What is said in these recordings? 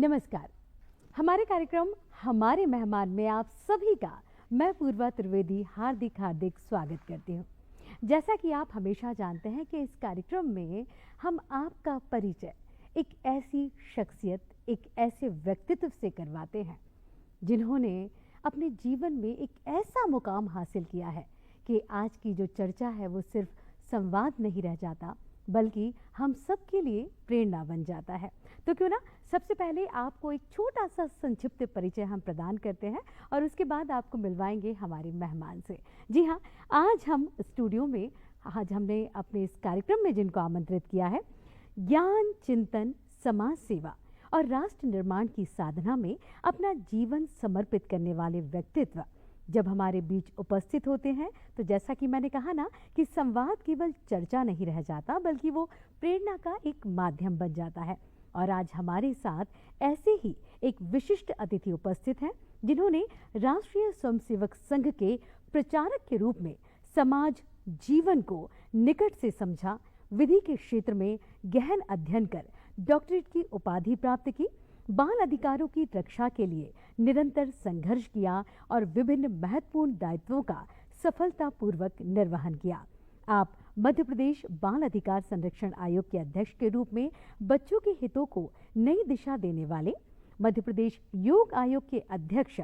नमस्कार। हमारे कार्यक्रम हमारे मेहमान में आप सभी का मैं पूर्वा त्रिवेदी हार्दिक स्वागत करती हूँ। जैसा कि आप हमेशा जानते हैं कि इस कार्यक्रम में हम आपका परिचय एक ऐसी शख्सियत, एक ऐसे व्यक्तित्व से करवाते हैं जिन्होंने अपने जीवन में एक ऐसा मुकाम हासिल किया है कि आज की जो चर्चा है वो सिर्फ संवाद नहीं रह जाता बल्कि हम सब के लिए प्रेरणा बन जाता है। तो क्यों ना सबसे पहले आपको एक छोटा सा संक्षिप्त परिचय हम प्रदान करते हैं और उसके बाद आपको मिलवाएंगे हमारे मेहमान से। जी हाँ, आज हम स्टूडियो में हमने अपने इस कार्यक्रम में जिनको आमंत्रित किया है, ज्ञान, चिंतन, समाज सेवा और राष्ट्र निर्माण की साधना में अपना जीवन समर्पित करने वाले व्यक्तित्व जब हमारे बीच उपस्थित होते हैं तो जैसा कि मैंने कहा ना कि संवाद केवल चर्चा नहीं रह जाता बल्कि वो प्रेरणा का एक माध्यम बन जाता है। और आज हमारे साथ ऐसे ही एक विशिष्ट अतिथि उपस्थित हैं जिन्होंने राष्ट्रीय स्वयंसेवक संघ के प्रचारक के रूप में समाज जीवन को निकट से समझा, विधि के क्षेत्र में गहन अध्ययन कर डॉक्टरेट की उपाधि प्राप्त की, बाल अधिकारों की रक्षा के लिए निरंतर संघर्ष किया और विभिन्न महत्वपूर्ण दायित्वों का सफलतापूर्वक निर्वहन किया। आप मध्य प्रदेश बाल अधिकार संरक्षण आयोग के अध्यक्ष के रूप में बच्चों के हितों को नई दिशा देने वाले, मध्य प्रदेश योग आयोग के अध्यक्ष,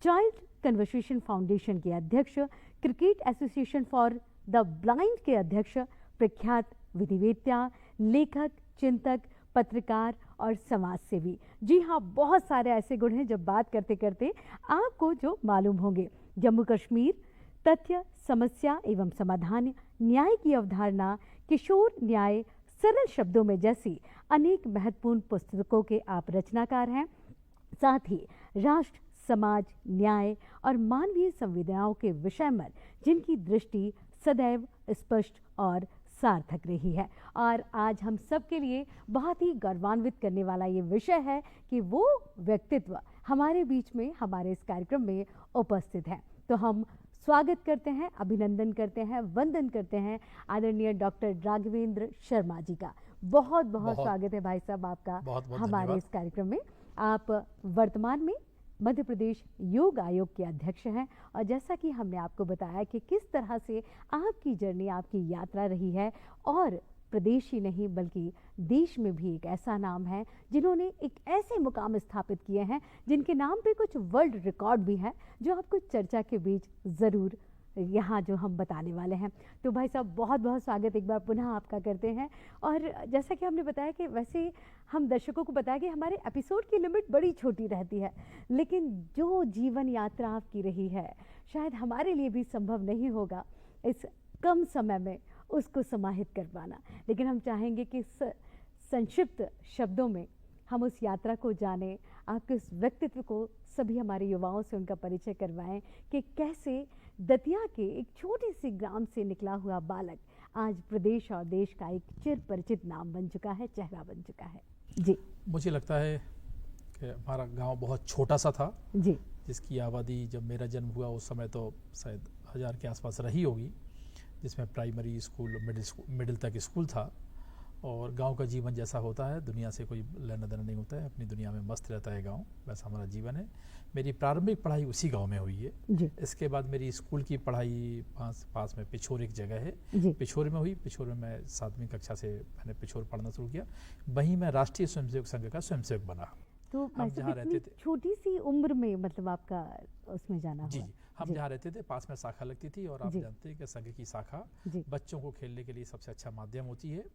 चाइल्ड कन्वर्सेशन फाउंडेशन के अध्यक्ष, cricket association for the blind के अध्यक्ष, प्रख्यात विधिवेत्ता, लेखक, चिंतक, पत्रकार और समाज सेवी। जी हाँ, बहुत सारे ऐसे गुण हैं जब बात करते करते आपको जो मालूम होंगे। जम्मू कश्मीर, तथ्य, समस्या एवं समाधान, न्याय की अवधारणा, किशोर न्याय, सरल शब्दों में जैसी अनेक महत्वपूर्ण पुस्तकों के आप रचनाकार हैं। साथ ही राष्ट्र, समाज, न्याय और मानवीय संवेदनाओं के विषय में जिनकी दृष्टि सदैव स्पष्ट और सार्थक रही है। और आज हम सब के लिए बहुत ही गौरवान्वित करने वाला ये विषय है कि वो व्यक्तित्व हमारे बीच में, हमारे इस कार्यक्रम में उपस्थित है। तो हम स्वागत करते हैं, अभिनंदन करते हैं, वंदन करते हैं आदरणीय डॉक्टर राघवेंद्र शर्मा जी का। बहुत बहुत स्वागत है भाई साहब आपका हमारे इस कार्यक्रम में। आप वर्तमान में मध्य प्रदेश योग आयोग के अध्यक्ष हैं और जैसा कि हमने आपको बताया कि किस तरह से आपकी जर्नी, आपकी यात्रा रही है और प्रदेश ही नहीं बल्कि देश में भी एक ऐसा नाम है जिन्होंने एक ऐसे मुकाम स्थापित किए हैं जिनके नाम पे कुछ वर्ल्ड रिकॉर्ड भी है जो आपको चर्चा के बीच ज़रूर यहाँ जो हम बताने वाले हैं। तो भाई साहब बहुत बहुत स्वागत एक बार पुनः आपका करते हैं। और जैसा कि हमने बताया कि वैसे हम दर्शकों को बताया कि हमारे एपिसोड की लिमिट बड़ी छोटी रहती है, लेकिन जो जीवन यात्रा आपकी रही है शायद हमारे लिए भी संभव नहीं होगा इस कम समय में उसको समाहित कर पाना। लेकिन हम चाहेंगे कि संक्षिप्त शब्दों में हम उस यात्रा को जानें, आपके उस व्यक्तित्व को सभी हमारे युवाओं से उनका परिचय करवाएं कि कैसे दतिया के एक छोटी सी ग्राम से निकला हुआ बालक आज प्रदेश और देश का एक चिर परिचित नाम बन चुका है, चेहरा बन चुका है। जी, मुझे लगता है कि हमारा गांव बहुत छोटा सा था जी, जिसकी आबादी जब मेरा जन्म हुआ उस समय तो शायद 1000 के आसपास रही होगी, जिसमें प्राइमरी स्कूल, मिडिल तक स्कूल था। और गांव का जीवन जैसा होता है, दुनिया से कोई लेना देना नहीं होता है, अपनी दुनिया में मस्त रहता है गांव, वैसा हमारा जीवन है। मेरी प्रारंभिक पढ़ाई उसी गांव में हुई है जी। इसके बाद मेरी स्कूल की पढ़ाई पास में पिछोर एक जगह है, पिछोर में हुई। पिछोर में मैं 7वीं कक्षा से मैंने पिछोर पढ़ना शुरू किया। वहीं मैं राष्ट्रीय स्वयंसेवक संघ का स्वयंसेवक बना। तो हम जहाँ रहते थे, छोटी सी उम्र में मतलब आपका उसमें जाना हुआ। जी, हम जहाँ रहते थे पास में शाखा लगती थी और आप जानते हैं कि संघ की शाखा बच्चों को खेलने के लिए सबसे अच्छा माध्यम होती है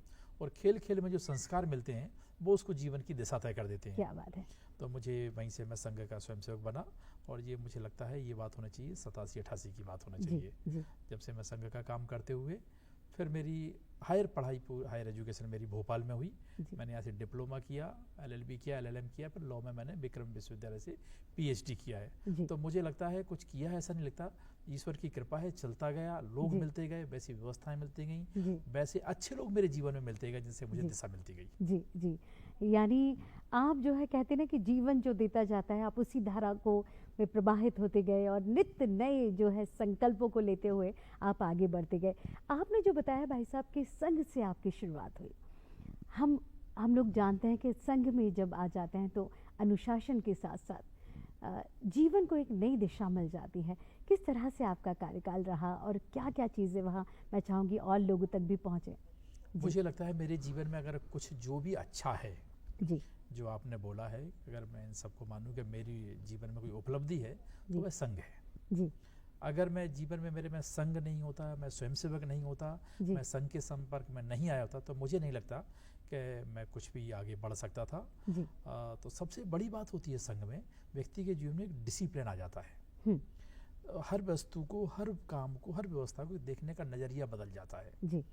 और खेल खेल में जो संस्कार मिलते हैं वो उसको जीवन की दिशा तय कर देते हैं। क्या बात है। तो मुझे वहीं से मैं संघ का स्वयंसेवक बना और ये मुझे लगता है ये बात होना चाहिए 87-88 की बात होना चाहिए जब से मैं संघ का काम करते हुए। फिर मेरी हायर एजुकेशन मेरी भोपाल में हुई। मैंने यहाँ से डिप्लोमा किया, LLB किया, LLM किया, फिर लॉ में मैंने विक्रम विश्वविद्यालय से PhD किया है। तो मुझे लगता है कुछ किया है ऐसा नहीं लगता, ईश्वर की कृपा है, चलता गया, लोग मिलते गए, वैसी व्यवस्थाएं मिलती गई, वैसे अच्छे लोग मेरे जीवन में मिलते गए जिनसे मुझे दिशा मिलती गई। जी जी, यानी आप जो है कहते ना कि जीवन जो देता जाता है आप उसी धारा को में प्रवाहित होते गए और नित्य नए जो है संकल्पों को लेते हुए आप आगे बढ़ते गए। आपने जो बताया भाई साहब कि संघ से आपकी शुरुआत हुई, हम हम लोग जानते हैं कि संघ में जब आ जाते हैं तो अनुशासन के साथ साथ जीवन को एक नई दिशा मिल जाती है। किस तरह से आपका कार्यकाल रहा और क्या क्या चीज़ें वहाँ मैं चाहूँगी और लोगों तक भी पहुँचे? मुझे लगता है मेरे जीवन में अगर कुछ जो भी अच्छा है जी, जो आपने बोला है, अगर मैं इन सबको मानूं कि मेरी जीवन में कोई उपलब्धि है तो वह संघ है। जी, अगर मैं जीवन में मेरे में संघ नहीं होता, मैं स्वयंसेवक नहीं होता, मैं संघ के संपर्क में नहीं आया होता, तो मुझे नहीं लगता कि मैं कुछ भी आगे बढ़ सकता था। जी, तो सबसे बड़ी बात होती है संघ में, व्यक्ति के जीवन में एक डिसिप्लिन आ जाता है। हर वस्तु को, हर काम को, हर व्यवस्था को देखने का नजरिया बदल जाता है। जी,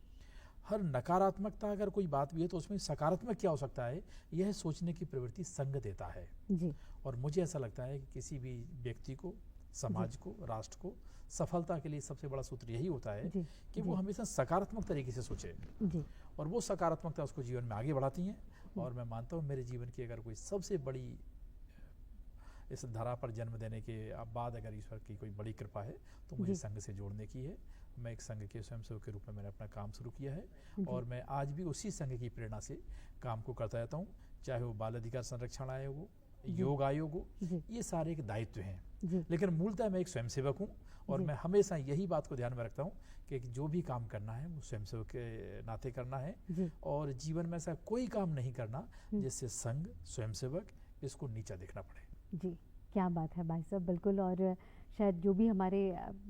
हर नकारात्मकता अगर कोई बात भी है तो उसमें सकारात्मक क्या हो सकता है, यह सोचने की प्रवृत्ति संघ देता है। जी, और मुझे ऐसा लगता है कि किसी भी व्यक्ति को, समाज को, राष्ट्र को सफलता के लिए सबसे बड़ा सूत्र यही होता है कि वो हमेशा सकारात्मक तरीके से सोचे, और वो सकारात्मकता उसको जीवन में आगे बढ़ाती हैं। और मैं मानता हूँ मेरे जीवन की अगर कोई सबसे बड़ी इस धरा पर जन्म देने के बाद अगर ईश्वर की कोई बड़ी कृपा है तो मुझे संघ से जोड़ने की है। मैं एक संघ के स्वयंसेवक के रूप में मैंने अपना काम शुरू किया है, और मैं आज भी उसी संघ की प्रेरणा से काम को करता रहता हूँ, चाहे वो बाल अधिकार संरक्षण आयोग हो, योग आयोग हो, ये सारे एक दायित्व हैं। लेकिन मूलतः मैं एक स्वयंसेवक हूँ, और मैं हमेशा यही बात को ध्यान में रखता हूँ कि जो भी काम करना है वो स्वयंसेवक के नाते करना है, और जीवन में ऐसा कोई काम नहीं करना जिससे संघ, स्वयंसेवक इसको नीचा देखना पड़े। जी, क्या बात है भाई साहब, बिल्कुल। और शायद जो भी हमारे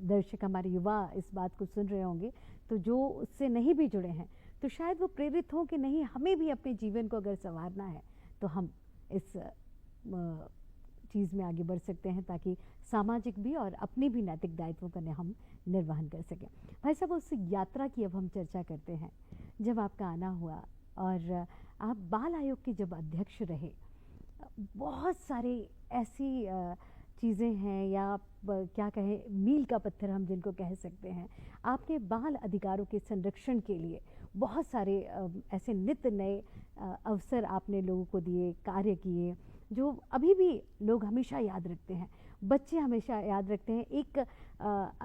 दर्शक, हमारे युवा इस बात को सुन रहे होंगे, तो जो उससे नहीं भी जुड़े हैं तो शायद वो प्रेरित हों कि नहीं, हमें भी अपने जीवन को अगर संवारना है तो हम इस चीज़ में आगे बढ़ सकते हैं, ताकि सामाजिक भी और अपने भी नैतिक दायित्वों का हम निर्वहन कर सकें। भाई साहब, उस यात्रा की अब हम चर्चा करते हैं। जब आपका आना हुआ और आप बाल आयोग के जब अध्यक्ष रहे, बहुत सारे ऐसी चीज़ें हैं, या आप क्या कहें, मील का पत्थर हम जिनको कह सकते हैं। आपने बाल अधिकारों के संरक्षण के लिए बहुत सारे ऐसे नित्य नए अवसर आपने लोगों को दिए, कार्य किए, जो अभी भी लोग हमेशा याद रखते हैं, बच्चे हमेशा याद रखते हैं। एक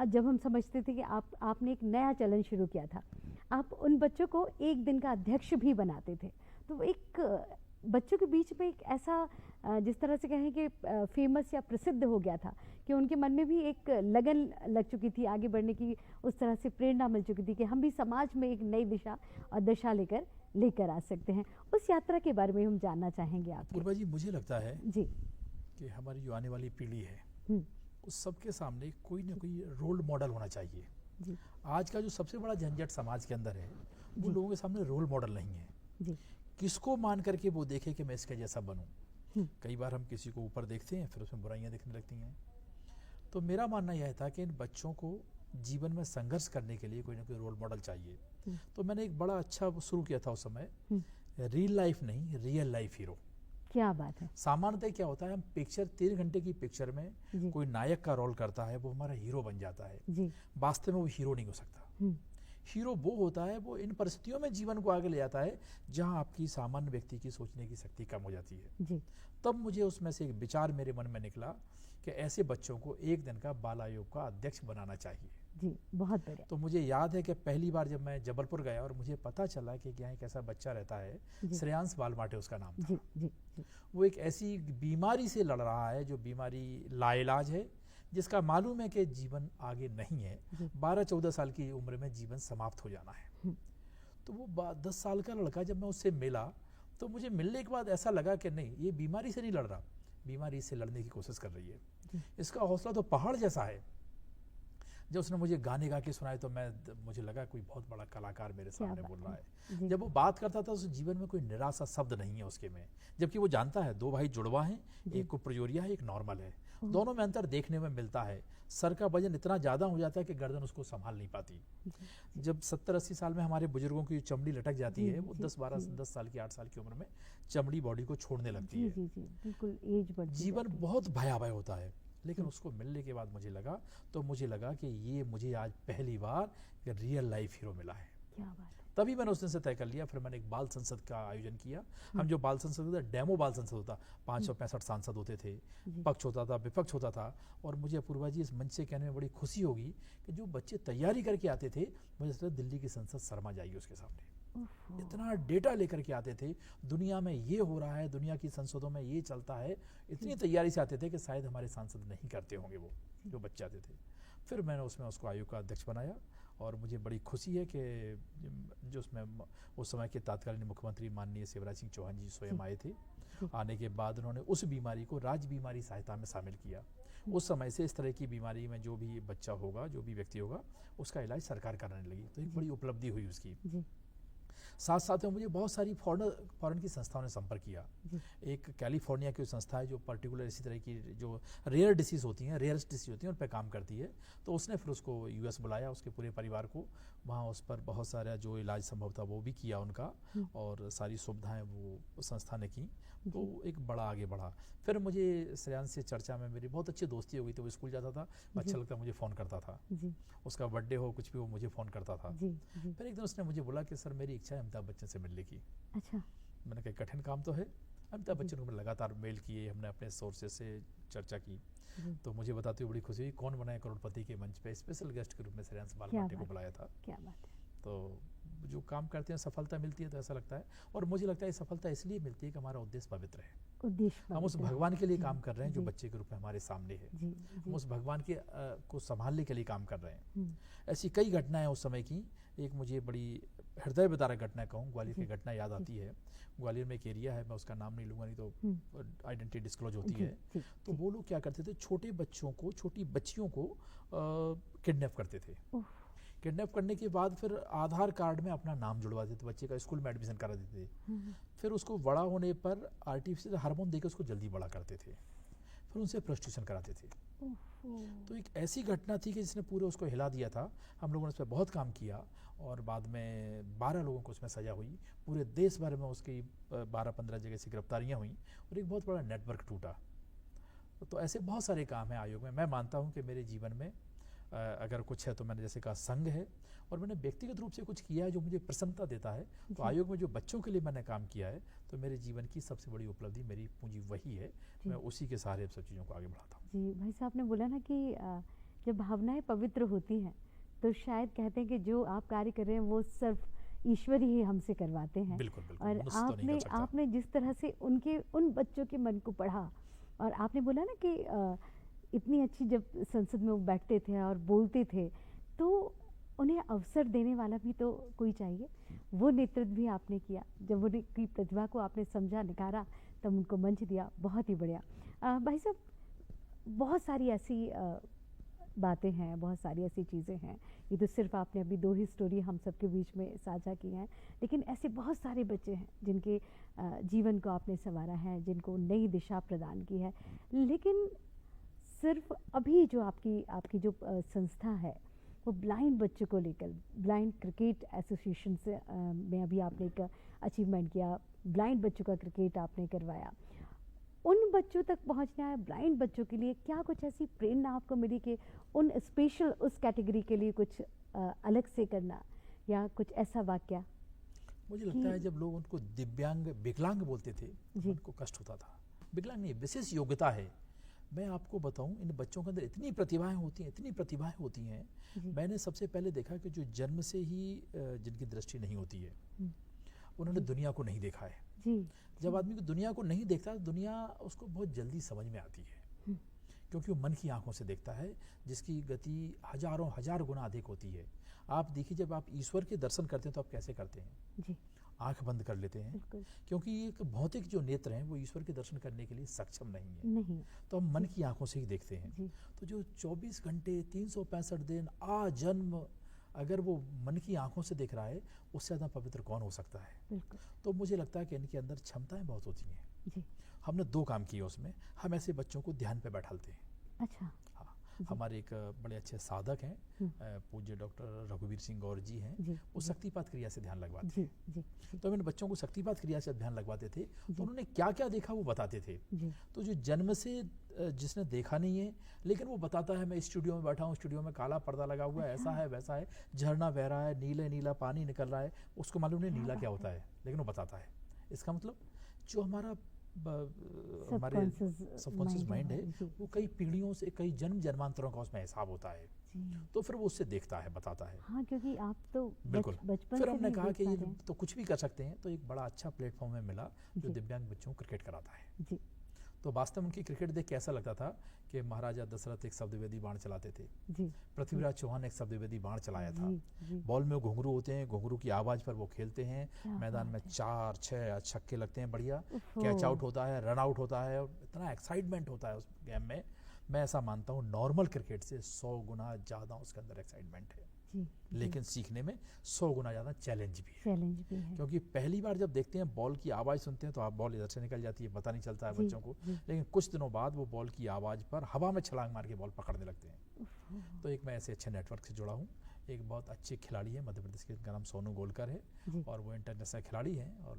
जब हम समझते थे कि आपने एक नया चलन शुरू किया था, आप उन बच्चों को एक दिन का अध्यक्ष भी बनाते थे, तो एक बच्चों के बीच में एक ऐसा जिस तरह से कहें कि फेमस या प्रसिद्ध हो गया था कि उनके मन में भी एक लगन लग चुकी थी आगे बढ़ने की, उस तरह से प्रेरणा मिल चुकी थी कि हम भी समाज में एक नई दिशा और दशा लेकर आ सकते हैं। उस यात्रा के बारे में हम जानना चाहेंगे आप। पूर्वा जी, मुझे लगता है जी कि हमारी जो आने वाली पीढ़ी है उस सबके सामने कोई ना कोई रोल मॉडल होना चाहिए। जी। आज का जो सबसे बड़ा झंझट समाज के अंदर है वो लोगों के सामने रोल मॉडल नहीं है। जी। किसको मान करके वो देखे कि मैं इसके जैसा बनूं। कई बार हम किसी को ऊपर देखते हैं, फिर उसमें बुराइयां दिखने लगती हैं। तो मेरा मानना यह था कि इन बच्चों को जीवन में संघर्ष करने के लिए कोई ना कोई रोल मॉडल चाहिए। तो मैंने एक बड़ा अच्छा शुरू किया था उस समय, रियल लाइफ नहीं, रियल लाइफ हीरो। क्या बात है। सामान्यतः क्या होता है, हम पिक्चर 3 घंटे की पिक्चर में कोई नायक का रोल करता है, वो हमारा हीरो बन जाता है। वास्तव में वो हीरो नहीं हो सकता। हीरो वो होता है, वो इन परिस्थितियों में जीवन को आगे ले जाता है जहां आपकी सामान्य व्यक्ति की सोचने की शक्ति कम हो जाती है। तब मुझे उसमें से एक विचार मेरे मन में निकला कि ऐसे बच्चों को एक दिन का बाल आयोग का अध्यक्ष बनाना चाहिए। जी, बहुत बढ़िया। तो मुझे याद है कि पहली बार जब मैं जबलपुर गया और मुझे पता चला कि यहाँ एक ऐसा बच्चा रहता है, श्रेयांश बालमाटे उसका नाम था। जी। वो एक ऐसी बीमारी से लड़ रहा है जो बीमारी लाइलाज है, जिसका मालूम है कि जीवन आगे नहीं है, 12-14 साल की उम्र में जीवन समाप्त हो जाना है। तो वो 10 साल का लड़का, जब मैं उससे मिला तो मुझे मिलने के बाद ऐसा लगा कि नहीं, ये बीमारी से नहीं लड़ रहा, बीमारी से लड़ने की कोशिश कर रही है। इसका हौसला तो पहाड़ जैसा है। जब उसने मुझे गाने गा के सुनाए तो मुझे लगा कोई बहुत बड़ा कलाकार मेरे सामने बोल रहा है। जब वो बात करता था उस जीवन में कोई निराशा शब्द नहीं है उसके में, जबकि वो जानता है 2 भाई जुड़वा हैं, एक को प्रजोरिया है, एक नॉर्मल है। दोनों में अंतर देखने में मिलता है। सर का वजन इतना ज्यादा हो जाता है कि गर्दन उसको संभाल नहीं पाती। जब 70-80 साल में हमारे बुजुर्गों की चमड़ी लटक जाती है, वो 10 साल की 8 साल की उम्र में चमड़ी बॉडी को छोड़ने लगती है। बिल्कुल एज बढ़ती है। जीवन बहुत भयावह होता है। लेकिन उसको मिलने के बाद मुझे लगा कि ये मुझे आज पहली बार रियल लाइफ हीरो मिला है। क्या बात है। तभी मैंने उस दिन से तय कर लिया। फिर मैंने एक बाल संसद का आयोजन किया। हम जो बाल संसद होता, डेमो बाल संसद होता, 565 सांसद होते थे, पक्ष होता था, विपक्ष होता था। और मुझे अपूर्वा जी इस मंच से कहने में बड़ी खुशी होगी कि जो बच्चे तैयारी करके आते थे, मुझे लगता दिल्ली की संसद शर्मा जाएगी उसके सामने। इतना डेटा लेकर के आते थे, दुनिया में ये हो रहा है, दुनिया की संसदों में ये चलता है, इतनी तैयारी से आते थे कि शायद हमारे सांसद नहीं करते होंगे वो जो बच्चे आते थे। फिर मैंने उसमें उसको आयोग का अध्यक्ष बनाया और मुझे बड़ी खुशी है कि जो उसमें उस समय के तत्कालीन मुख्यमंत्री माननीय शिवराज सिंह चौहान जी स्वयं आए थे। आने के बाद उन्होंने उस बीमारी को राज्य बीमारी सहायता में शामिल किया। उस समय से इस तरह की बीमारी में जो भी बच्चा होगा, जो भी व्यक्ति होगा, उसका इलाज सरकार कराने लगी। तो एक बड़ी उपलब्धि हुई उसकी। साथ साथ में मुझे बहुत सारी फॉरेन की संस्थाओं ने संपर्क किया। एक कैलिफोर्निया की संस्था है जो पर्टिकुलर इसी तरह की जो रेयर डिसीज होती हैं, रेयरेस्ट डिसीज होती हैं, उन पर काम करती है। तो उसने फिर उसको यूएस बुलाया, उसके पूरे परिवार को, वहाँ उस पर बहुत सारा जो इलाज संभव था वो भी किया उनका, और सारी सुविधाएं वो संस्था ने की। तो एक बड़ा आगे बढ़ा। फिर मुझे श्रेयांश से चर्चा में मेरी बहुत अच्छी दोस्ती हो गई। तो वो स्कूल जाता था, अच्छा लगता, मुझे फ़ोन करता था, उसका बर्थडे हो कुछ भी हो मुझे फ़ोन करता था। फिर एक दिन उसने मुझे बोला कि सर मेरी इच्छा है अमिताभ बच्चन से मिलने की। अच्छा। मैंने कहा कठिन काम तो है। अमिताभ बच्चन को लगातार मेल किए, हमने अपने सोर्सेज से चर्चा की। तो मुझे बताते हुए बड़ी खुशी हुई, कौन बनाए करोड़पति के मंच पे स्पेशल गेस्ट के रूप में श्रेयांश बालमाटे को बुलाया था। क्या बात है। तो जो काम करते हैं सफलता मिलती है तो ऐसा लगता है, और मुझे लगता है सफलता इसलिए मिलती है कि हमारा उद्देश्य पवित्र है। हम उस भगवान के लिए काम कर रहे हैं जो बच्चे के रूप में हमारे सामने है। हम उस भगवान के को संभालने के लिए काम कर रहे हैं। ऐसी कई घटनाएं उस समय की। एक मुझे बड़ी हृदय विदारक घटना कहूँ, ग्वालियर की घटना याद आती है। ग्वालियर में एक एरिया है, मैं उसका नाम नहीं लूंगा, नहीं तो आइडेंटिटी डिस्क्लोज होती है। तो वो लोग क्या करते थे, छोटे बच्चों को, छोटी बच्चियों को किडनैप करते थे। किडनैप करने के बाद फिर आधार कार्ड में अपना नाम जुड़वा देते थे, बच्चे का स्कूल में एडमिशन करा देते थे। फिर उसको बड़ा होने पर आर्टिफिशियल हार्मोन देकर उसको जल्दी बड़ा करते थे, फिर उनसे प्रोस्टिट्यूशन कराते थे। तो एक ऐसी घटना थी कि जिसने पूरे उसको हिला दिया था। हम लोगों ने उस पर बहुत काम किया और बाद में 12 लोगों को उसमें सजा हुई। पूरे देश भर में उसकी 12-15 जगह से गिरफ्तारियां हुई और एक बहुत बड़ा नेटवर्क टूटा। तो ऐसे बहुत सारे काम हैं आयोग में। मैं मानता हूं कि मेरे जीवन में अगर कुछ है तो मैंने जैसे कहा संघ है, और मैंने व्यक्तिगत रूप से कुछ किया है जो मुझे प्रसन्नता देता है। तो आयोग में जो बच्चों के लिए मैंने काम किया है, तो मेरे जीवन की सबसे बड़ी उपलब्धि, मेरी पूंजी वही है। मैं उसी के सहारे सब चीज़ों को आगे बढ़ाता हूँ। जी भाई साहब ने बोला ना कि जब भावनाएं पवित्र होती हैं तो शायद कहते हैं कि जो आप कार्य कर रहे हैं वो सिर्फ ईश्वर ही हमसे करवाते हैं। बिल्कुल, बिल्कुल। और आपने जिस तरह से उन बच्चों के मन को पढ़ा, और आपने बोला ना कि इतनी अच्छी जब संसद में वो बैठते थे और बोलते थे, तो उन्हें अवसर देने वाला भी तो कोई चाहिए। वो नेतृत्व भी आपने किया, जब उनकी प्रतिभा को आपने समझा, निखारा, तब उनको मंच दिया। बहुत ही बढ़िया। भाई साहब, बहुत सारी ऐसी बातें हैं, बहुत सारी ऐसी चीज़ें हैं। ये तो सिर्फ आपने अभी 2 ही स्टोरी हम सबके बीच में साझा की हैं, लेकिन ऐसे बहुत सारे बच्चे हैं जिनके जीवन को आपने संवारा है, जिनको नई दिशा प्रदान की है। लेकिन सिर्फ अभी जो आपकी जो संस्था है वो ब्लाइंड बच्चों को लेकर, ब्लाइंड क्रिकेट एसोसिएशन से में अभी आपने एक अचीवमेंट किया, ब्लाइंड बच्चों का क्रिकेट आपने करवाया। उन बच्चों तक पहुंचना है, ब्लाइंड बच्चों के लिए क्या कुछ ऐसी प्रेरणा आपको मिली कि उन स्पेशल उस कैटेगरी के लिए कुछ अलग से करना, या कुछ ऐसा वाक्य? मुझे लगता है जब लोग उनको दिव्यांग, विकलांग बोलते थे तो उनको कष्ट होता था। विकलांग नहीं, विशेष योग्यता है। मैं आपको बताऊं, इन बच्चों के अंदर इतनी प्रतिभाएं होती हैं। मैंने सबसे पहले देखा कि जो जन्म से ही जिनकी दृष्टि नहीं होती है, उन्होंने दुनिया को नहीं देखा है। जब आदमी को दुनिया को नहीं देखता, दुनिया उसको बहुत जल्दी समझ में आती है, क्योंकि वो मन की आंखों से देखता है, जिसकी गति हजारों हजार गुना अधिक होती है। आप देखिए, जब आप ईश्वर के दर्शन करते हैं तो आप कैसे करते हैं? आंख बंद कर लेते हैं, क्योंकि एक भौतिक जो नेत्र हैं वो ईश्वर के दर्शन करने के लिए सक्षम नहीं है। तो हम मन की आंखों से ही देखते हैं। तो जो 24 घंटे 365 दिन आजन्म अगर वो मन की आंखों से देख रहा है, उससे ज़्यादा पवित्र कौन हो सकता है? तो मुझे लगता है कि इनके अंदर क्षमताएं बहुत होती हैं। हमने 2 काम किए उसमें। हम ऐसे बच्चों को ध्यान पे बैठाते हैं। अच्छा। हाँ, हमारे एक बड़े अच्छे साधक हैं, पूज्य डॉक्टर रघुवीर सिंह गौर जी हैं, वो शक्तिपात क्रिया से ध्यान लगवाते हैं। तो हम इन बच्चों को शक्तिपात क्रिया से ध्यान लगवाते थे, तो उन्होंने क्या क्या देखा वो बताते थे। तो जो जन्म से जिसने देखा नहीं है, लेकिन वो बताता है मैं स्टूडियो में बैठा हूँ, स्टूडियो में काला पर्दा लगा हुआ है, ऐसा है वैसा है, झरना बह रहा है, नीला पानी निकल रहा है, उसको मालूम नहीं नीला क्या होता है, लेकिन वो बताता है। इसका मतलब जो हमारे सबकॉन्शियस माइंड है वो कई पीढ़ियों से, कई जन्मांतरों का उसमें हिसाब होता है। तो फिर वो उससे देखता है, बताता है। हाँ, क्योंकि आप तो बिल्कुल। बचपन फिर से हमने नहीं कहा देख कि पा ये रहे हैं। तो कुछ भी कर सकते हैं, तो एक बड़ा अच्छा प्लेटफॉर्म हमें मिला जो जी। दिव्यांग बच्चों को क्रिकेट कराता है। जी तो वास्तव में उनकी क्रिकेट देख के ऐसा लगता था कि महाराजा दशरथ एक शब्दवेदी बाण चलाते थे, जी पृथ्वीराज चौहान एक शब्दवेदी बाण चलाया था। जी। बॉल में घुंघरू होते हैं, घुंघरू की आवाज पर वो खेलते हैं, क्या मैदान में बात है। 4 6 छक्के लगते हैं, बढ़िया उफ़ो। कैच आउट होता है, रन आउट होता है, और इतना एक्साइटमेंट होता है उस गेम में। मैं ऐसा मानता हूँ नॉर्मल क्रिकेट से 100 गुना ज़्यादा उसके अंदर एक्साइटमेंट है, जी लेकिन सीखने में 100 गुना ज़्यादा चैलेंज भी है। चैलेंज भी है। क्योंकि पहली बार जब देखते हैं बॉल की आवाज़ सुनते हैं तो आप बॉल इधर से निकल जाती है, पता नहीं चलता है जी, बच्चों को, जी। लेकिन कुछ दिनों बाद वो बॉल की आवाज़ पर हवा में छलांग मार के बॉल पकड़ने लगते हैं। उफ़ो। तो एक मैं ऐसे अच्छे नेटवर्क से जुड़ा हूँ। एक बहुत अच्छे खिलाड़ी है मध्य प्रदेश के, उनका नाम सोनू गोलकर है, जी। और वो इंटरनेशनल खिलाड़ी हैं, और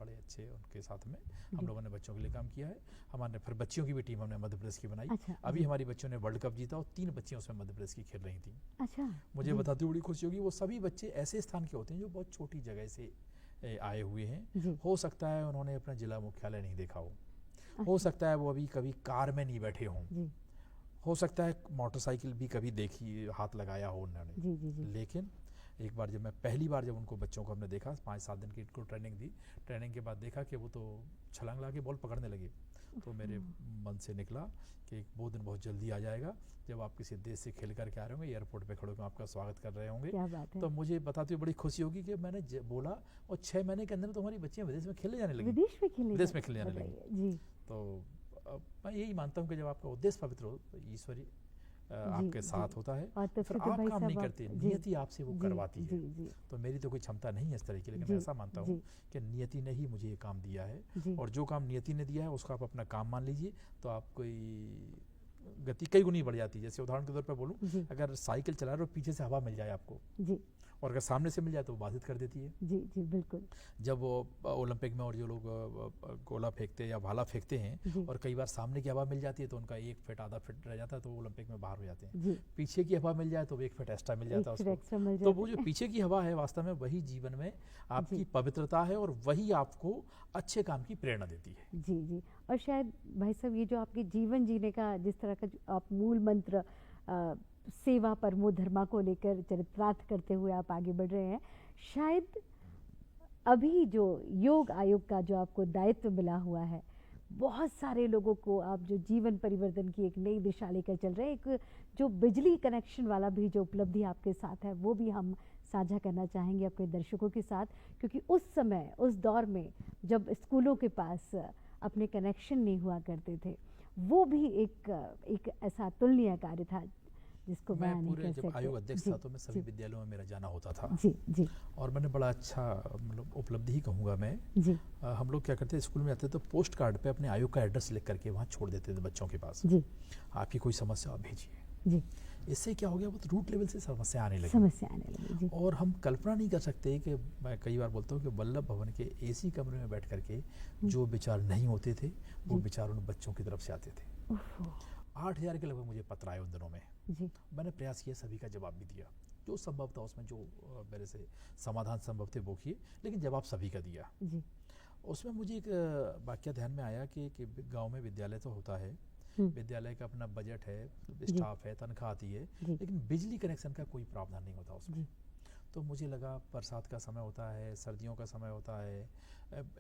बड़े अच्छे उनके साथ में हम जी। लोगों ने बच्चों के लिए काम किया है। हमारे फिर बच्चियों की भी टीम हमने मध्य प्रदेश की बनाई। अच्छा, अभी जी। हमारी बच्चों ने वर्ल्ड कप जीता और 3 बच्चियां उसमें मध्य प्रदेश की खेल रही थी। अच्छा, मुझे जी। बताते हुए बड़ी खुशी होगी, वो सभी बच्चे ऐसे स्थान के होते हैं जो बहुत छोटी जगह से आए हुए हैं। जी। हो सकता है उन्होंने अपना जिला मुख्यालय नहीं देखा हो अच्छा। सकता है वो अभी कभी कार में नहीं बैठे हों, जी हो सकता है मोटरसाइकिल भी कभी देखी, हाथ लगाया हो उन्होंने। जी जी जी। लेकिन एक बार जब पहली बार जब उनको बच्चों को हमने देखा, 5-7 दिन की इनको ट्रेनिंग दी, ट्रेनिंग के बाद देखा कि वो तो छलांग लगा के बॉल पकड़ने लगे, तो मेरे मन से निकला कि वो दिन बहुत जल्दी आ जाएगा जब आप किसी देश से खेल करके आ रहे होंगे, एयरपोर्ट पे खड़े होकर आपका स्वागत कर रहे होंगे। क्या बात है। तो मुझे बताते हुए बड़ी खुशी होगी कि मैंने बोला, और 6 महीने के अंदर तो हमारी बच्चियां विदेश में खेलने जाने लगी। विदेश में खेलने जाने लगी। जी। तो मैं यही मानता हूँ कि जब आपका उद्देश्य पवित्र हो तो ईश्वरी आपके साथ होता है, और तो फिर आप काम नहीं करते, नियति आपसे वो करवाती है। जी। तो मेरी तो कोई क्षमता नहीं है इस तरह की, लेकिन मैं ऐसा मानता हूँ कि नियति ने ही मुझे ये काम दिया है, और जो काम नियति ने दिया है उसको आप अपना काम मान लीजिए, तो आप कोई गति कई गुनी बढ़ जाती है। जैसे उदाहरण के तौर पर बोलूँ, अगर साइकिल चला रहे हो, पीछे से हवा मिल जाए आपको जी, और अगर सामने से मिल जाए तो वो बाधित कर देती है। जी जी बिल्कुल। जब वो ओलंपिक में और जो लोग गोला फेंकते हैं या भाला फेंकते हैं, और कई बार सामने की हवा मिल जाती है तो उनका 1 फीट आधा फीट रह जाता है, तो वो ओलंपिक में बाहर हो जाते हैं। पीछे की हवा मिल जाए तो 1 फीट एक्स्ट्रा मिल जाता है उसको। तो वो जो पीछे की हवा है वास्तव में वही जीवन में आपकी पवित्रता है, और वही आपको अच्छे काम की प्रेरणा देती है। जी जी। और शायद भाई साहब ये जो आपके जीवन जीने का जिस तरह का आप मूल मंत्र सेवा परमो धर्मा को लेकर चरितार्थ करते हुए आप आगे बढ़ रहे हैं, शायद अभी जो योग आयोग का जो आपको दायित्व मिला हुआ है, बहुत सारे लोगों को आप जो जीवन परिवर्तन की एक नई दिशा लेकर चल रहे हैं, एक जो बिजली कनेक्शन वाला भी जो उपलब्धि आपके साथ है वो भी हम साझा करना चाहेंगे अपने दर्शकों के साथ, क्योंकि उस समय उस दौर में जब स्कूलों के पास अपने कनेक्शन नहीं हुआ करते थे, वो भी एक ऐसा तुलनीय कार्य था जिसको मैं पूरे जब आयोग अध्यक्ष था तो मैं सभी विद्यालयों में मेरा जाना होता था। जी जी। और मैंने बड़ा अच्छा मतलब उपलब्धि ही कहूँगा मैं जी। हम लोग क्या करते स्कूल में आते तो पोस्ट कार्ड पे अपने आयोग का एड्रेस लिख करके वहाँ छोड़ देते थे बच्चों के पास। जी। आपकी कोई समस्या आप भेजिए। जी। इससे क्या हो गया, वो तो रूट लेवल से समस्या आने लगी। जी। और हम कल्पना नहीं कर सकते कि मैं कई बार बोलता हूँ कि वल्लभ भवन के एसी कमरे में बैठ करके जो विचार नहीं होते थे वो विचार उन बच्चों की तरफ से आते थे। 8,000 के लगभग मुझे पत्र आए उन दिनों में। जी। मैंने प्रयास किया, सभी का जवाब भी दिया, जो संभव था उसमें जो मेरे से समाधान संभव थे वो किए, लेकिन जवाब सभी का दिया। जी। उसमें मुझे एक वाक्य ध्यान में आया कि गांव में विद्यालय तो होता है, विद्यालय का अपना बजट है, स्टाफ है, तनख्वाह आती है, लेकिन बिजली कनेक्शन का कोई प्रावधान नहीं होता उसमें। तो मुझे लगा बरसात का समय होता है, सर्दियों का समय होता है,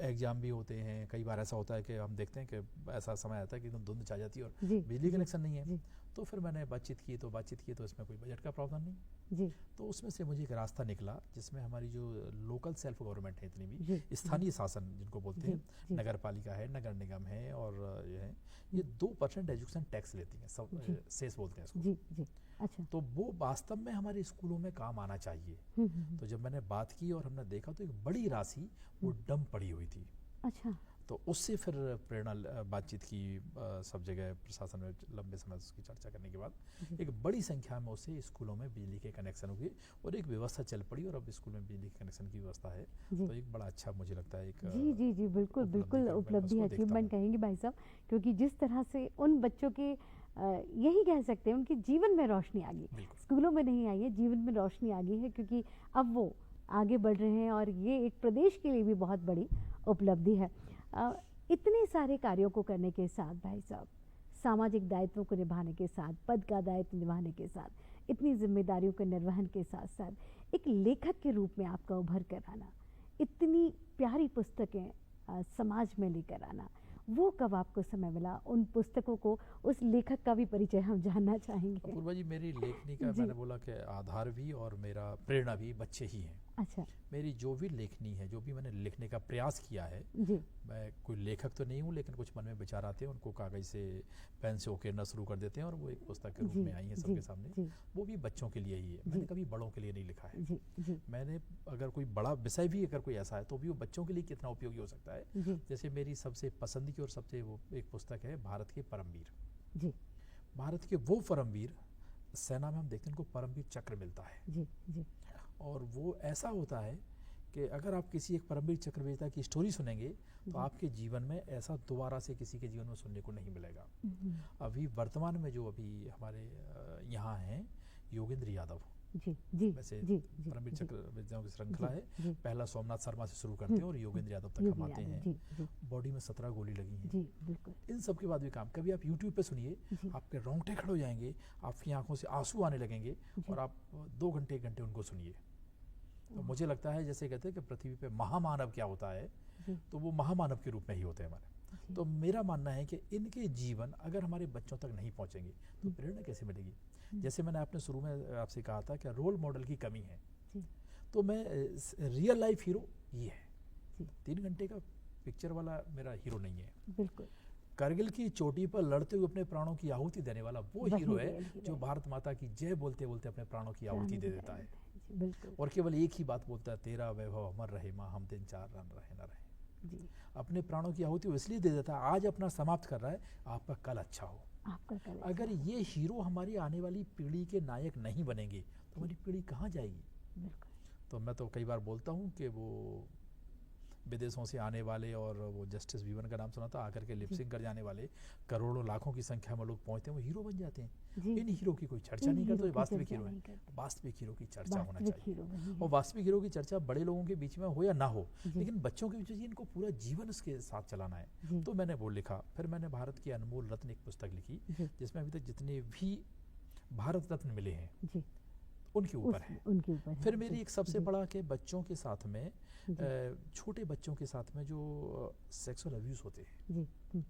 एग्जाम भी होते हैं, कई बार ऐसा होता है कि हम देखते हैं कि ऐसा समय आता है कि एकदम धुंध छा जाती है और बिजली कनेक्शन नहीं है। तो फिर मैंने बातचीत की तो इसमें कोई बजट का प्रावधान नहीं जी। तो उसमें से मुझे एक रास्ता निकला जिसमें हमारी जो लोकल सेल्फ गवर्नमेंट है, इतनी भी स्थानीय शासन जिनको बोलते हैं, नगर पालिका है, नगर निगम है, और ये 2% एजुकेशन टैक्स लेती हैं, सब सेस बोलते हैं इसको। जी जी। अच्छा। तो वो वास्तव में हमारे स्कूलों में काम आना चाहिए। तो जब मैंने बात की और हमने देखा तो एक बड़ी राशि वो डंप पड़ी हुई थी। अच्छा। तो उससे फिर प्रेरणा बातचीत की सब जगह प्रशासन में लंबे समय उसकी चर्चा करने के बाद एक बड़ी संख्या में उससे स्कूलों में बिजली के कनेक्शन हुए और एक व्यवस्था चल पड़ी और अब स्कूल में बिजली के कनेक्शन की व्यवस्था है। तो एक बड़ा अच्छा मुझे लगता है एक जी जी जी बिल्कुल बिल्कुल उपलब्धि अचीवमेंट कहेंगे भाई साहब, क्योंकि जिस तरह से उन बच्चों के यही कह सकते हैं उनके जीवन में रोशनी आ गई, स्कूलों में नहीं आई है, जीवन में रोशनी आ गई है, क्योंकि अब वो आगे बढ़ रहे हैं और ये एक प्रदेश के लिए भी बहुत बड़ी उपलब्धि है। इतने सारे कार्यों को करने के साथ भाई साहब, सामाजिक दायित्वों को निभाने के साथ, पद का दायित्व निभाने के साथ, इतनी जिम्मेदारियों के निर्वहन के साथ साथ एक लेखक के रूप में आपका उभर कर आना, इतनी प्यारी पुस्तकें समाज में लेकर आना, वो कब आपको समय मिला? उन पुस्तकों को, उस लेखक का भी परिचय हम जानना चाहेंगे। अपूर्वा जी, मेरी लेखनी का मैंने बोला कि आधार भी और मेरा प्रेरणा भी बच्चे ही हैं। अच्छा। मेरी जो भी लेखनी है, जो भी मैंने लिखने का प्रयास किया है जी। मैं कोई लेखक तो नहीं हूँ, लेकिन कुछ मन में विचार आते हैं, उनको कागज से पेन से उकेरना शुरू कर देते हैं और वो एक पुस्तक के रूप में आई है सबके सामने। वो भी बच्चों के लिए ही है, मैंने कभी बड़ों के लिए नहीं लिखा है। जी। मैंने अगर कोई बड़ा विषय भी अगर कोई ऐसा है तो भी वो बच्चों के लिए कितना उपयोगी हो सकता है। जैसे मेरी सबसे पसंद की और सबसे वो एक पुस्तक है भारत के परमवीर। जी। भारत के वो परमवीर, सेना में हम देखते हैं उनको परमवीर चक्र मिलता है। जी। और वो ऐसा होता है कि अगर आप किसी एक परमवीर चक्र विजेता की स्टोरी सुनेंगे तो आपके जीवन में ऐसा दोबारा से किसी के जीवन में सुनने को नहीं मिलेगा। अभी वर्तमान में जो अभी हमारे यहाँ हैं योगेंद्र यादव, वैसे परमवीर चक्र विजेताओं की श्रृंखला है। पहला सोमनाथ शर्मा से शुरू करते हैं और योगेंद्र यादव तक हम आते हैं। बॉडी में 17 गोली लगी हैं। इन सब के बाद भी काम, कभी आप यूट्यूब पे सुनिए, आपके रोंगटे खड़े हो जाएंगे, आपकी आंखों से आंसू आने लगेंगे और आप 2 घंटे 1 घंटे उनको सुनिए। तो मुझे लगता है जैसे कहते हैं कि पृथ्वी पे महामानव क्या होता है, तो वो महामानव के रूप में ही होते हैं हमारे। तो मेरा मानना है कि इनके जीवन अगर हमारे बच्चों तक नहीं पहुंचेंगे तो प्रेरणा कैसे मिलेगी? जैसे मैंने आपने शुरू में आपसे कहा था कि रोल मॉडल की कमी है, तो मैं रियल लाइफ हीरो ये है। 3 घंटे का पिक्चर वाला मेरा हीरो नहीं है। बिल्कुल। करगिल की चोटी पर लड़ते हुए अपने प्राणों की आहुति देने वाला वो हीरो है जो भारत माता की जय बोलते बोलते अपने प्राणों की आहुति दे देता है। और केवल एक ही बात बोलता है, तेरा वैभव अमर रहे माँ, हम 3-4 रन रहे न रहे। अपने प्राणों की आहुति वो इसलिए दे देता है, आज अपना समाप्त कर रहा है, आपका कल अच्छा हो। अगर ये हीरो हमारी आने वाली पीढ़ी के नायक नहीं बनेंगे तो हमारी पीढ़ी कहाँ जाएगी? तो मैं तो कई बार बोलता हूँ कि वो विदेशों से आने वाले और वो जस्टिस वीवन का नाम सुना था, आकर के लिपसिंग कर जाने वाले करोड़ों लाखों की संख्या में लोग पहुंचते हैं, वो हीरो बन जाते हैं। इन हीरो की कोई चर्चा नहीं करते, वास्तविक हीरो है। वास्तविक हीरो की चर्चा होना चाहिए और वास्तविक हीरो की चर्चा बड़े लोगों के बीच में हो या ना हो, लेकिन बच्चों के बीच में इनको पूरा जीवन उसके साथ चलाना है। तो मैंने वो लिखा। फिर मैंने भारत की अनमोल रत्न एक पुस्तक लिखी जिसमें अभी तक जितने भी भारत रत्न मिले हैं उनके ऊपर है। फिर मेरी एक सबसे बड़ा के बच्चों के साथ में, छोटे बच्चों के साथ में जो सेक्सुअल अब्यूज होते हैं,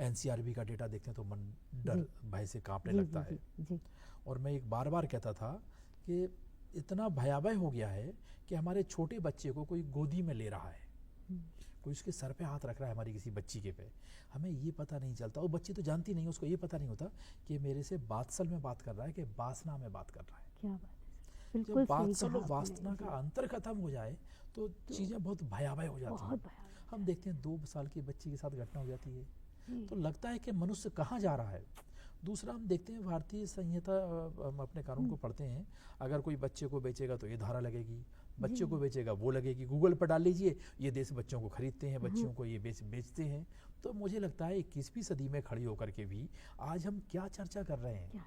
एनसीआरबी का डेटा देखते हैं तो मन डर भय से कांपने लगता है। और मैं एक बार कहता था कि इतना भयावह हो गया है कि हमारे छोटे बच्चे को कोई गोदी में ले रहा है, कोई उसके सर पे हाथ रख रहा है, हमारी किसी बच्ची के पे, हमें ये पता नहीं चलता। और बच्ची तो जानती नहीं, उसको ये पता नहीं होता कि मेरे से बात्सल में बात कर रहा है कि वासना में बात कर रहा है। क्या बात है। जब बात्सल और वासना का अंतर खत्म हो जाए तो चीजें बहुत भयावह हो जाती हैं। हम देखते हैं 2 साल की बच्ची के साथ घटना हो जाती है तो लगता है कि मनुष्य कहाँ जा रहा है। दूसरा हम देखते हैं भारतीय संहिता, हम अपने कानून को पढ़ते हैं, अगर कोई बच्चे को बेचेगा तो ये धारा लगेगी, बच्चे को बेचेगा वो लगेगी। गूगल पर डाल लीजिए, ये देश बच्चों को खरीदते हैं, बच्चियों को ये बेचते हैं। तो मुझे लगता है 21वीं सदी में खड़ी होकर के भी आज हम क्या चर्चा कर रहे हैं?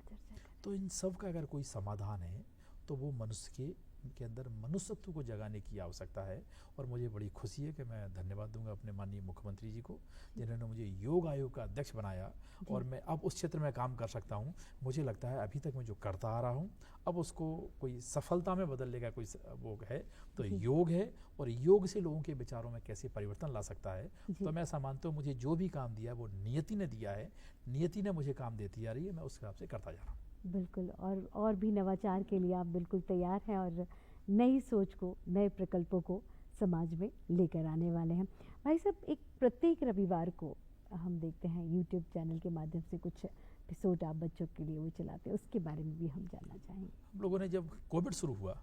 तो इन सब का अगर कोई समाधान है तो वो मनुष्य के अंदर मनुष्यत्व को जगाने की आवश्यकता है। और मुझे बड़ी खुशी है कि मैं धन्यवाद दूंगा अपने माननीय मुख्यमंत्री जी को, जिन्होंने मुझे योग आयोग का अध्यक्ष बनाया और मैं अब उस क्षेत्र में काम कर सकता हूं। मुझे लगता है अभी तक मैं जो करता आ रहा हूं अब उसको कोई सफलता में बदलने का कोई वो है तो योग है, और योग से लोगों के विचारों में कैसे परिवर्तन ला सकता है। तो मैं ऐसा मानता हूँ मुझे जो भी काम दिया वो नियति ने दिया है, नियति ने मुझे काम देती आ रही है, मैं उस हिसाब से करता जा रहा हूँ। बिल्कुल। और भी नवाचार के लिए आप बिल्कुल तैयार हैं और नई सोच को, नए प्रकल्पों को समाज में लेकर आने वाले हैं। भाई साहब, एक प्रत्येक रविवार को हम देखते हैं यूट्यूब चैनल के माध्यम से कुछ एपिसोड आप बच्चों के लिए वो चलाते हैं, उसके बारे में भी हम जानना चाहेंगे। हम लोगों ने जब कोविड शुरू हुआ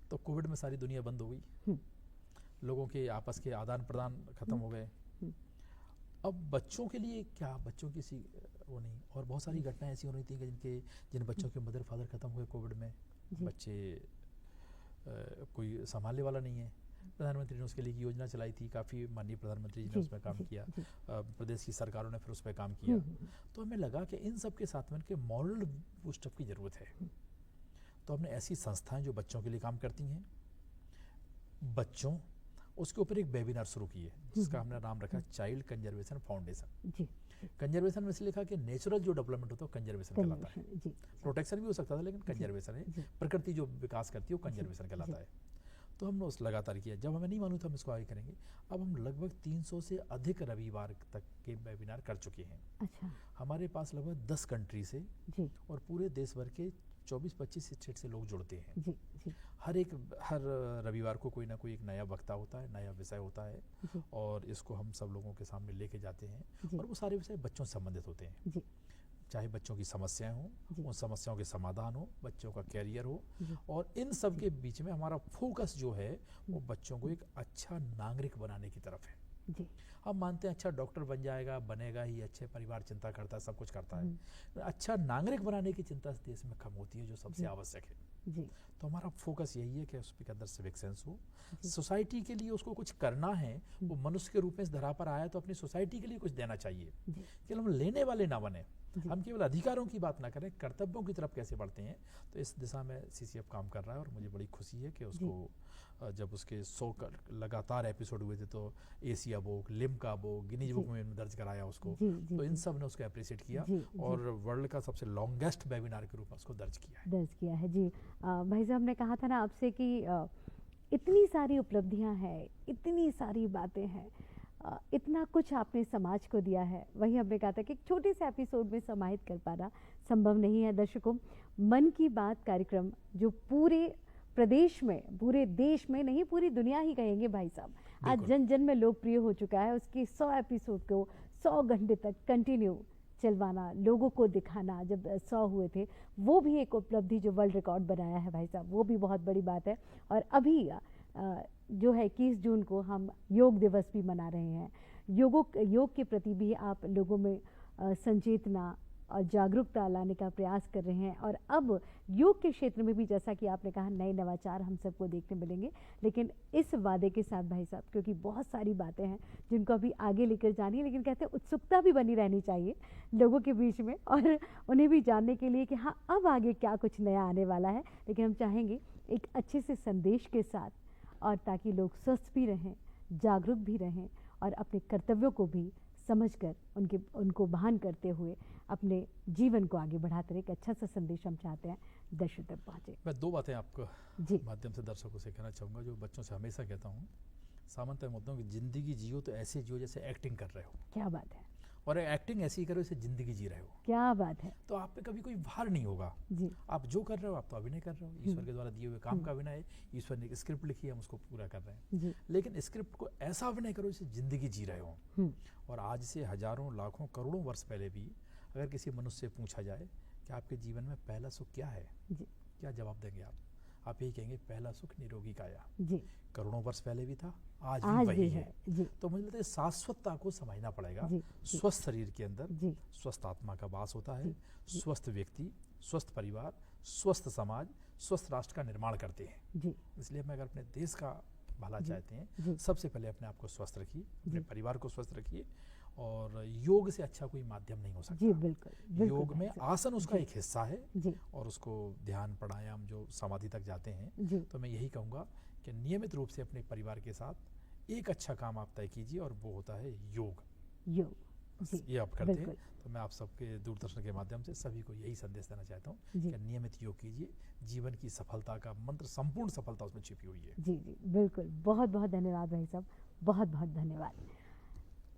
तो कोविड में सारी दुनिया बंद हो गई, लोगों के आपस के आदान प्रदान खत्म हो गए। अब बच्चों के लिए क्या, बच्चों की वो नहीं, और बहुत सारी घटनाएं ऐसी हो रही थी कि जिन बच्चों के मदर फादर खत्म हुए कोविड में, बच्चे कोई संभालने वाला नहीं है। प्रधानमंत्री ने उसके लिए योजना चलाई थी, काफ़ी माननीय प्रधानमंत्री जी ने उस पर काम किया, प्रदेश की सरकारों ने फिर उस पर काम किया। तो हमें लगा कि इन सब के साथ में मॉरल बूस्टअप की ज़रूरत है। तो हमने ऐसी संस्थाएं जो बच्चों के लिए काम करती हैं, बच्चों, उसके ऊपर एक वेबिनार शुरू किए जिसका हमने नाम रखा चाइल्ड कंजर्वेशन फाउंडेशन। कंजर्वेशन में इसलिए लिखा कि नेचुरल जो डेवलपमेंट होता है वो कंजर्वेशन कहलाता है। जी, प्रोटेक्शन भी हो सकता था लेकिन कंजर्वेशन है, प्रकृति जो विकास करती है वो कंजर्वेशन कहलाता है। तो हमने उस लगातार किया, जब हमें नहीं मालूम था हम इसको आगे करेंगे। अब हम लगभग 300 से अधिक रविवार तक के वेबिनार कर चुके हैं। अच्छा। हमारे पास लगभग 10 कंट्री से जी। और पूरे देश भर के 24-25 स्टेट से लोग जुड़ते हैं। जी, जी। हर रविवार को कोई ना कोई एक नया वक्ता होता है, नया विषय होता है जी। और इसको हम सब लोगों के सामने लेके जाते हैं और वो सारे विषय बच्चों से संबंधित होते हैं। जी। चाहे बच्चों की समस्याएं हों, उन समस्याओं के समाधान हो, बच्चों का कैरियर हो, और इन सब के बीच में हमारा फोकस जो है वो बच्चों को एक अच्छा नागरिक बनाने की तरफ है। जी। हम मानते हैं अच्छा डॉक्टर बन जाएगा, बनेगा ही, अच्छे परिवार चिंता करता है, सब कुछ करता है, अच्छा नागरिक बनाने की चिंता इस देश में कम होती है, जो सबसे आवश्यक है। जी। तो हमारा फोकस यही है कि उसके अंदर सिविक सेंस हो, सोसाइटी के लिए उसको कुछ करना है, वो मनुष्य के रूप में इस धरा पर आया तो अपनी सोसाइटी के लिए कुछ देना चाहिए। केवल हम लेने वाले ना बने, हम केवल अधिकारों की बात ना करें, कर्तव्यों की तरफ कैसे बढ़ते हैं। तो इस दिशा में सीसीएफ काम कर रहा है और मुझे बड़ी खुशी है कि उसको जब उसके 100 लगातार एपिसोड हुए थे तो Asia book, Limca book, Guinness book में दर्ज कराया उसको। तो इन सब ने उसको अप्रिशिएट किया और वर्ल्ड का सबसे लॉन्गेस्ट वेबिनार के रूप में उसको दर्ज किया है। जी। भाई साहब ने कहा था ना आपसे कि इतनी सारी उपलब्धियां हैं, इतनी सारी बातें हैं, इतना कुछ आपने समाज को दिया है। वही हमने कहा था कि एक छोटे से एपिसोड में समाहित कर पाना संभव नहीं है। दर्शकों, मन की बात कार्यक्रम जो पूरे प्रदेश में, पूरे देश में नहीं, पूरी दुनिया ही कहेंगे भाई साहब, आज जन जन में लोकप्रिय हो चुका है। उसके 100 एपिसोड को 100 घंटे तक कंटिन्यू चलवाना, लोगों को दिखाना, जब 100 हुए थे वो भी एक उपलब्धि जो वर्ल्ड रिकॉर्ड बनाया है भाई साहब, वो भी बहुत बड़ी बात है। और अभी जो है 21 जून को हम योग दिवस भी मना रहे हैं। योग के प्रति भी आप लोगों में संचेतना और जागरूकता लाने का प्रयास कर रहे हैं। और अब योग के क्षेत्र में भी, जैसा कि आपने कहा, नए नवाचार हम सबको देखने मिलेंगे। लेकिन इस वादे के साथ भाई साहब, क्योंकि बहुत सारी बातें हैं जिनको अभी आगे लेकर जानी है, लेकिन कहते हैं उत्सुकता भी बनी रहनी चाहिए लोगों के बीच में और उन्हें भी जानने के लिए कि हाँ अब आगे क्या कुछ नया आने वाला है। लेकिन हम चाहेंगे एक अच्छे से संदेश के साथ, और ताकि लोग स्वस्थ भी रहें, जागरूक भी रहें और अपने कर्तव्यों को भी समझकर उनको भान करते हुए अपने जीवन को आगे बढ़ाते रहे। एक अच्छा सा संदेश हम चाहते हैं दर्शकों तक पहुँचे। मैं 2 बातें आपको माध्यम से दर्शकों से कहना चाहूँगा, जो बच्चों से हमेशा कहता हूँ। सामान्यतः मुद्दों की जिंदगी जियो तो ऐसे जियो जैसे एक्टिंग कर रहे हो। क्या बात है। और एक्टिंग ऐसी करो जैसे जिंदगी जी रहे हो। क्या बात है। तो आप पे कभी कोई भार नहीं होगा जी। आप जो कर रहे हो, आप तो अभिनय कर रहे हो, ईश्वर के द्वारा दिए हुए काम का अभिनय है। ईश्वर ने स्क्रिप्ट लिखी है, हम उसको पूरा कर रहे हैं जी। लेकिन स्क्रिप्ट को ऐसा अभिनय करो जैसे जिंदगी जी रहे हो। और आज से हजारों, लाखों, करोड़ों वर्ष पहले भी अगर किसी मनुष्य से पूछा जाए कि आपके जीवन में पहला सुख क्या है जी, क्या जवाब देंगे आप यही कहेंगे, पहला सुख निरोगी काया जी। करोड़ों वर्ष पहले भी था, आज भी वही है जी। तो मुझे लगता है शाश्वतता को समझना पड़ेगा। स्वस्थ शरीर के अंदर स्वस्थ आत्मा का वास होता है। स्वस्थ व्यक्ति, स्वस्थ परिवार, स्वस्थ समाज, स्वस्थ राष्ट्र का निर्माण करते हैं। इसलिए मैं अगर अपने देश का भला चाहते हैं, सबसे पहले अपने आप को स्वस्थ रखिए, अपने परिवार को स्वस्थ रखिए। और योग से अच्छा कोई माध्यम नहीं हो सकता जी। बिल्कुल। योग में आसन उसका एक हिस्सा है जी। और उसको ध्यान, प्राणायाम, जो समाधि तक जाते हैं। तो मैं यही कहूँगा कि नियमित रूप से अपने परिवार के साथ एक अच्छा काम आप तय कीजिए और वो होता है योग। ये आप करते हैं तो मैं आप सबके दूरदर्शन के माध्यम से सभी को यही संदेश देना चाहता हूँ कि नियमित योग कीजिए। जीवन की सफलता का मंत्र, संपूर्ण सफलता उसमें छिपी हुई है। जी जी बिल्कुल। बहुत बहुत धन्यवाद भाई साहब, बहुत बहुत धन्यवाद।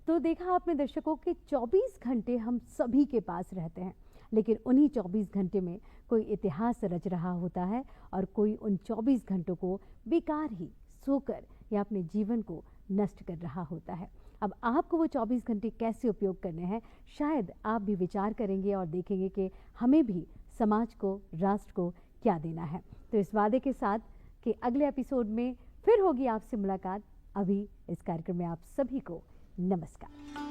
तो देखा आपने दर्शकों कि 24 घंटे हम सभी के पास रहते हैं, लेकिन उन्हीं 24 घंटे में कोई इतिहास रच रहा होता है और कोई उन 24 घंटों को बेकार ही सोकर या अपने जीवन को नष्ट कर रहा होता है। अब आपको वो 24 घंटे कैसे उपयोग करने हैं, शायद आप भी विचार करेंगे और देखेंगे कि हमें भी समाज को, राष्ट्र को क्या देना है। तो इस वादे के साथ कि अगले एपिसोड में फिर होगी आपसे मुलाकात। अभी इस कार्यक्रम में आप सभी को नमस्कार।